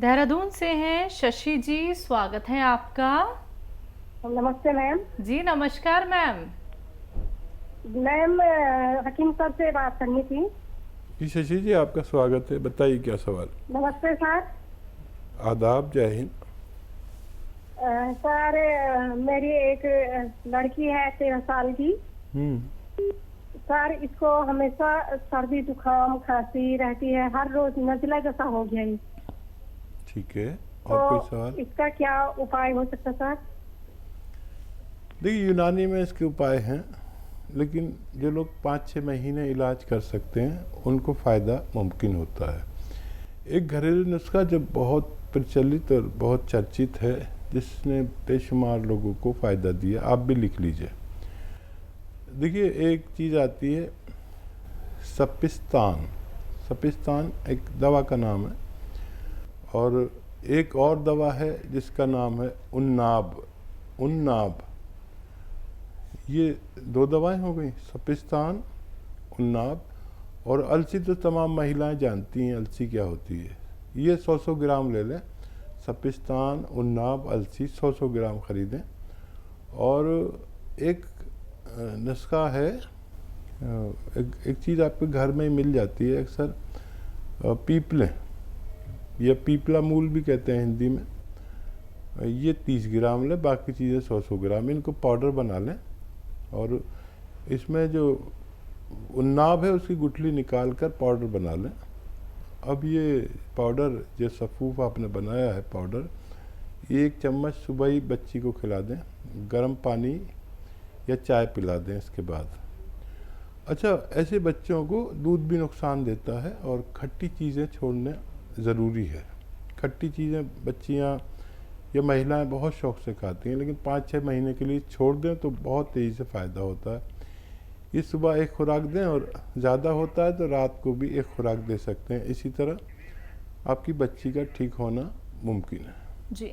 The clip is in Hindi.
देहरादून से हैं शशि जी, स्वागत है आपका। नमस्ते मैम। जी नमस्कार मैम। मैम हकीम साहब से बात करनी थी। जी शशि जी, आपका स्वागत है। बताइए क्या सवाल। नमस्ते सर। आदाब, जय हिंद। सर मेरी एक लड़की है 13 साल की। सर इसको हमेशा सर्दी जुकाम खांसी रहती है, हर रोज नजला जैसा हो गया है। ठीक है, और कोई सवाल? इसका क्या उपाय हो सकता सर? देखिए, यूनानी में इसके उपाय हैं, लेकिन जो लोग 5-6 महीने इलाज कर सकते हैं उनको फ़ायदा मुमकिन होता है। एक घरेलू नुस्खा जो बहुत प्रचलित और बहुत चर्चित है, जिसने बेशुमार लोगों को फ़ायदा दिया, आप भी लिख लीजिए। देखिए, एक चीज़ आती है सपिस्तान। सपिस्तान एक दवा का नाम है, और एक और दवा है जिसका नाम है उन्नाब। उन्नाब, ये 2 दवाएं हो गई, सपिस्तान, उन्नाब। और अलसी तो तमाम महिलाएं जानती हैं अलसी क्या होती है। ये 100-100 ग्राम ले लें। सपिस्तान, उन्नाब, अलसी 100-100 ग्राम ख़रीदें। और एक नुस्खा है, एक चीज़ आपके घर में ही मिल जाती है अक्सर, पीपलें या पीपला मूल भी कहते हैं हिंदी में। ये 30 ग्राम लें, बाकी चीज़ें 100-100 ग्राम। इनको पाउडर बना लें, और इसमें जो उन्नाब है उसकी गुठली निकाल कर पाउडर बना लें। अब ये पाउडर, जो सफ़ूफ आपने बनाया है पाउडर, ये 1 चम्मच सुबह ही बच्ची को खिला दें, गर्म पानी या चाय पिला दें इसके बाद। अच्छा, ऐसे बच्चों को दूध भी नुकसान देता है, और खट्टी चीज़ें छोड़ना ज़रूरी है। खट्टी चीज़ें बच्चियाँ या महिलाएं बहुत शौक़ से खाती हैं, लेकिन 5-6 महीने के लिए छोड़ दें तो बहुत तेज़ी से फ़ायदा होता है। ये सुबह एक खुराक दें, और ज़्यादा होता है तो रात को भी एक खुराक दे सकते हैं। इसी तरह आपकी बच्ची का ठीक होना मुमकिन है। जी।